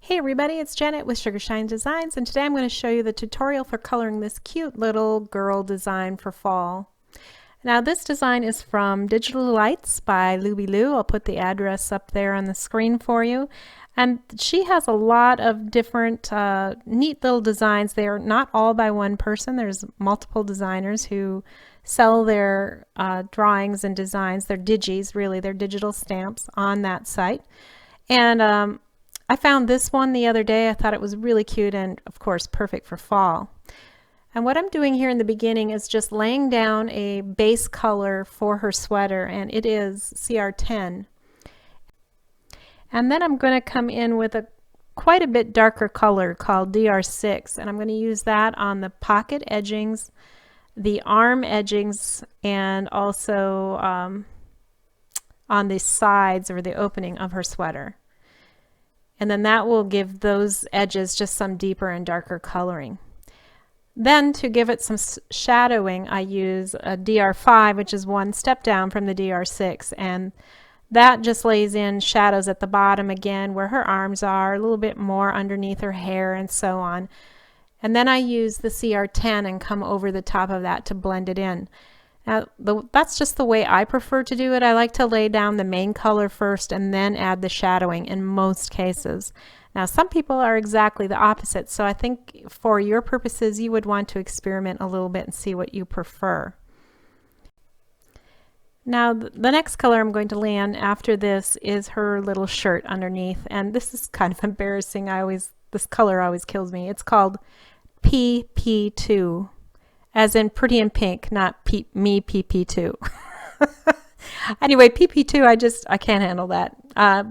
Hey everybody, it's Janet with Sugar Shine Designs, and today I'm going to show you the tutorial for coloring this cute little girl design for fall. Now this design is from Digital Lights by Louby Lou. I'll put the address up there on the screen for you. And she has a lot of different neat little designs. They are not all by one person. There's multiple designers who sell their drawings and designs, their digis, really, their digital stamps on that site. And I found this one the other day. I thought it was really cute and of course perfect for fall. And what I'm doing here in the beginning is just laying down a base color for her sweater, and it is CR10. And then I'm going to come in with quite a bit darker color called DR6, and I'm going to use that on the pocket edgings, the arm edgings, and also on the sides or the opening of her sweater. And then that will give those edges just some deeper and darker coloring. Then to give it some shadowing, I use a DR5, which is one step down from the DR6, and that just lays in shadows at the bottom again where her arms are, a little bit more underneath her hair and so on. And then I use the CR10 and come over the top of that to blend it in. Now, that's just the way I prefer to do it. I like to lay down the main color first and then add the shadowing in most cases. Now, some people are exactly the opposite, so I think for your purposes, you would want to experiment a little bit and see what you prefer. Now, the next color I'm going to lay on after this is her little shirt underneath, and this is kind of embarrassing. This color always kills me. It's called PP2. As in pretty in pink, not me PP2. Anyway, PP2, I can't handle that.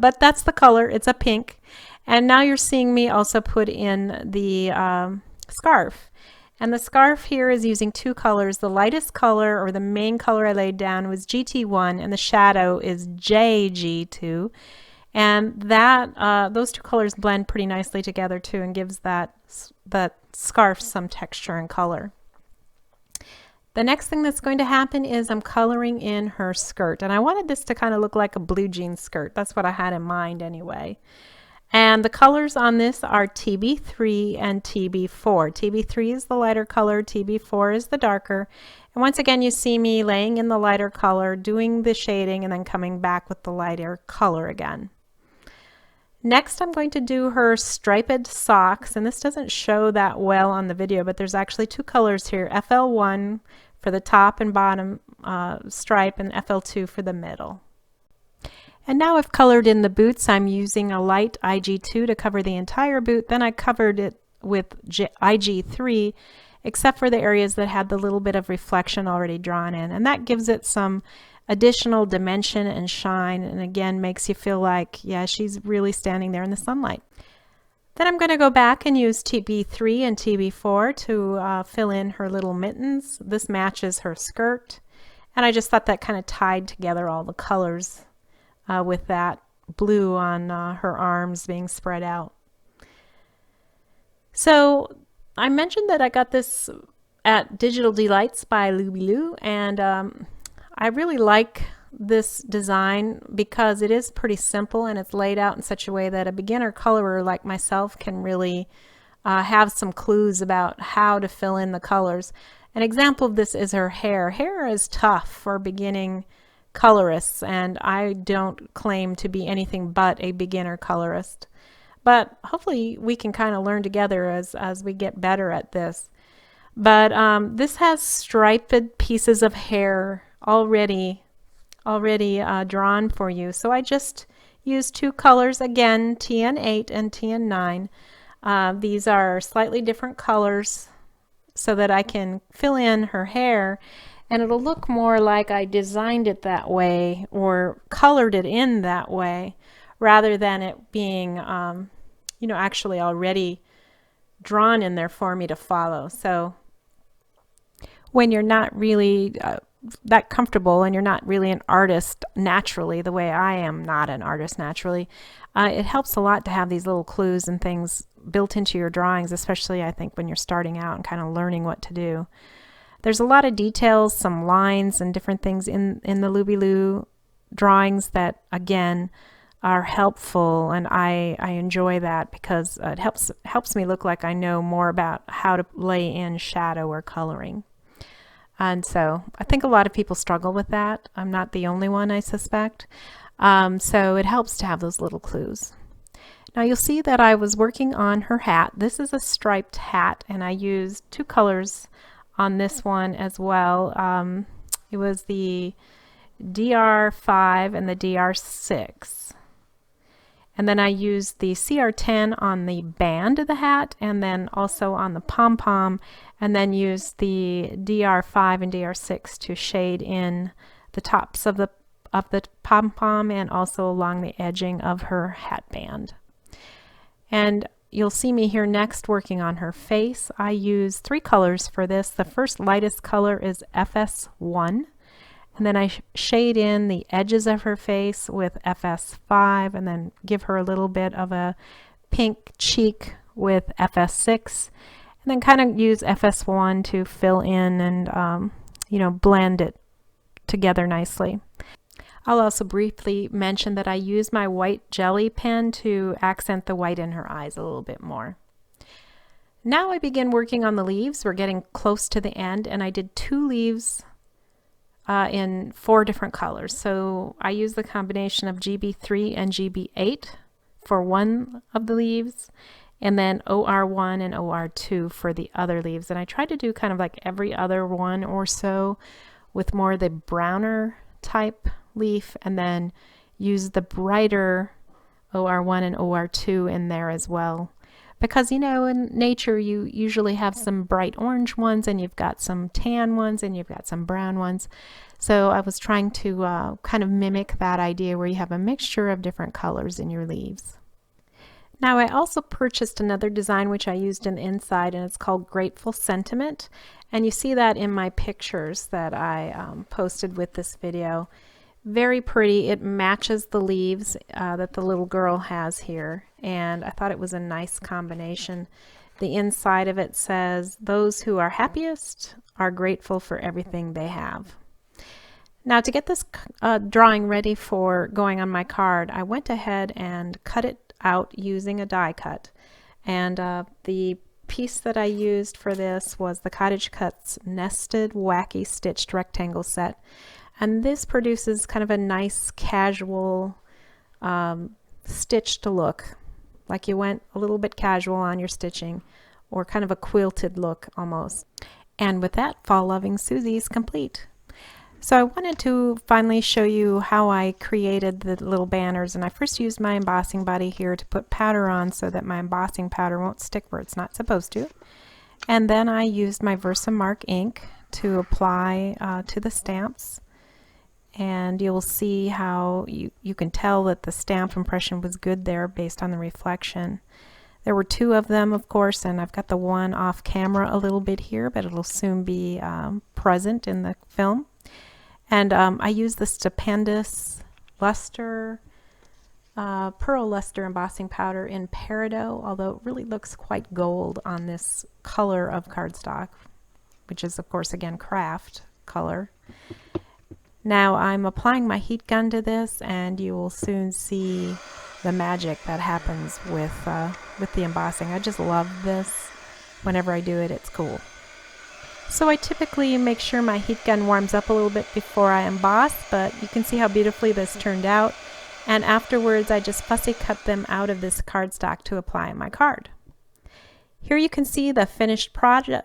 But that's the color. It's a pink. And now you're seeing me also put in the scarf. And the scarf here is using two colors. The lightest color, or the main color I laid down, was GT1, and the shadow is JG2. And that those two colors blend pretty nicely together too, and gives that scarf some texture and color. The next thing that's going to happen is I'm coloring in her skirt, and I wanted this to kind of look like a blue jean skirt. That's what I had in mind anyway. And the colors on this are TB3 and TB4. TB3 is the lighter color, TB4 is the darker. And once again, you see me laying in the lighter color, doing the shading, and then coming back with the lighter color again. Next, I'm going to do her striped socks, and this doesn't show that well on the video, but there's actually two colors here, FL1 for the top and bottom stripe, and FL2 for the middle. And now I've colored in the boots. I'm using a light IG2 to cover the entire boot. Then I covered it with IG3, except for the areas that had the little bit of reflection already drawn in, and that gives it some additional dimension and shine, and again makes you feel like, yeah, she's really standing there in the sunlight. Then I'm going to go back and use TB3 and TB4 to fill in her little mittens. This matches her skirt, and I just thought that kind of tied together all the colors with that blue on her arms being spread out. So I mentioned that I got this at Digital Delights by Louby Lou, and I really like this design because it is pretty simple and it's laid out in such a way that a beginner colorer like myself can really have some clues about how to fill in the colors. An example of this is her hair. Hair is tough for beginning colorists, and I don't claim to be anything but a beginner colorist. But hopefully we can kind of learn together as we get better at this. But this has striped pieces of hair already drawn for you. So I just used two colors again, TN8 and TN9. These are slightly different colors so that I can fill in her hair, and it'll look more like I designed it that way or colored it in that way, rather than it being you know, actually already drawn in there for me to follow. So when you're not really that comfortable and you're not really an artist naturally, the way I am not an artist naturally, it helps a lot to have these little clues and things built into your drawings, especially I think when you're starting out and kind of learning what to do. There's a lot of details, some lines and different things in the Louby Lou drawings that, again, are helpful, and I enjoy that because it helps me look like I know more about how to lay in shadow or coloring. And so I think a lot of people struggle with that. I'm not the only one, I suspect. So it helps to have those little clues. Now you'll see that I was working on her hat. This is a striped hat, and I used 2 colors on this one as well. It was the DR5 and the DR6. And then I used the CR10 on the band of the hat, and then also on the pom-pom, and then used the DR5 and DR6 to shade in the tops of the pom-pom and also along the edging of her hat band. And you'll see me here next working on her face. I use 3 colors for this. The first lightest color is FS1. And then I shade in the edges of her face with FS5, and then give her a little bit of a pink cheek with FS6, and then kind of use FS1 to fill in and you know, blend it together nicely. I'll also briefly mention that I use my white jelly pen to accent the white in her eyes a little bit more. Now I begin working on the leaves. We're getting close to the end, and I did 2 leaves in 4 different colors. So I use the combination of GB3 and GB8 for one of the leaves, and then OR1 and OR2 for the other leaves. And I tried to do kind of like every other one or so with more the browner type leaf, and then use the brighter OR1 and OR2 in there as well. Because, you know, in nature you usually have some bright orange ones, and you've got some tan ones, and you've got some brown ones. So I was trying to kind of mimic that idea where you have a mixture of different colors in your leaves. Now I also purchased another design which I used in the inside, and it's called Grateful Sentiment. And you see that in my pictures that I posted with this video. Very pretty. It matches the leaves that the little girl has here, and I thought it was a nice combination. The inside of it says, "Those who are happiest are grateful for everything they have." Now to get this drawing ready for going on my card, I went ahead and cut it out using a die cut. And the piece that I used for this was the CottageCutz Nested Wacky Stitched Rectangle Set. And this produces kind of a nice casual stitched look, like you went a little bit casual on your stitching, or kind of a quilted look almost. And with that, Fall Loving Suzie is complete. So I wanted to finally show you how I created the little banners, and I first used my embossing buddy here to put powder on so that my embossing powder won't stick where it's not supposed to. And then I used my Versamark ink to apply to the stamps. And you'll see how you can tell that the stamp impression was good there based on the reflection. There were 2 of them, of course, and I've got the one off camera a little bit here, but it'll soon be present in the film. And I used the Stupendous Luster, Pearl Luster embossing powder in Peridot, although it really looks quite gold on this color of cardstock, which is, of course, again, craft color. Now I'm applying my heat gun to this, and you will soon see the magic that happens with the embossing. I just love this. Whenever I do it, it's cool. So I typically make sure my heat gun warms up a little bit before I emboss, but you can see how beautifully this turned out. And afterwards, I just fussy cut them out of this cardstock to apply on my card. Here you can see the finished product.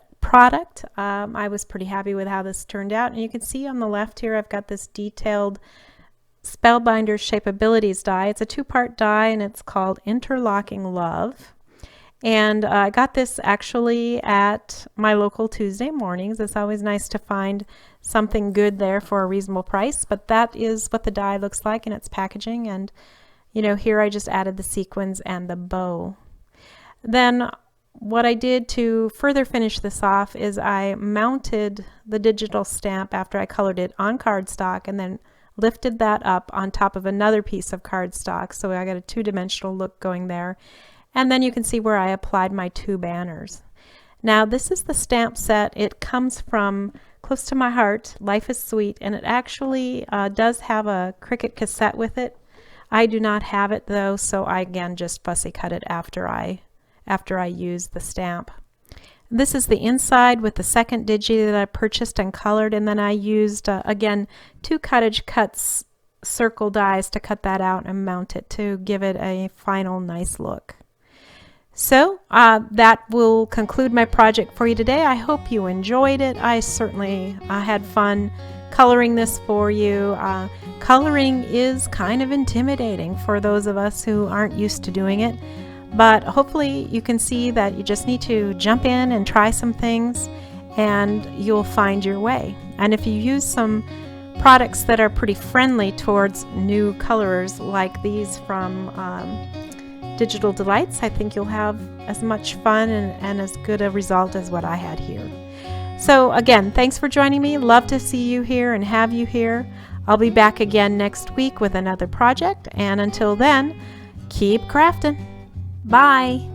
I was pretty happy with how this turned out, and you can see on the left here I've got this detailed Spellbinders Shapeabilities die. It's a 2-part die, and it's called Interlocking Love. And I got this actually at my local Tuesday mornings. It's always nice to find something good there for a reasonable price, but that is what the die looks like in its packaging. And you know, here I just added the sequins and the bow. Then what I did to further finish this off is I mounted the digital stamp after I colored it on cardstock, and then lifted that up on top of another piece of cardstock. So I got a 2-dimensional look going there. And then you can see where I applied my 2 banners. Now this is the stamp set. It comes from close to my heart, Life is Sweet, and it actually does have a Cricut cassette with it. I do not have it though, so I again just fussy cut it after I use the stamp. This is the inside with the second digi that I purchased and colored, and then I used again 2 CottageCutz circle dies to cut that out and mount it to give it a final nice look. So that will conclude my project for you today. I hope you enjoyed it. I certainly had fun coloring this for you. Coloring is kind of intimidating for those of us who aren't used to doing it, but hopefully you can see that you just need to jump in and try some things and you'll find your way. And if you use some products that are pretty friendly towards new colorers like these from Digital Delights, I think you'll have as much fun and as good a result as what I had here. So again, thanks for joining me. Love to see you here and have you here. I'll be back again next week with another project, and until then, keep crafting. Bye.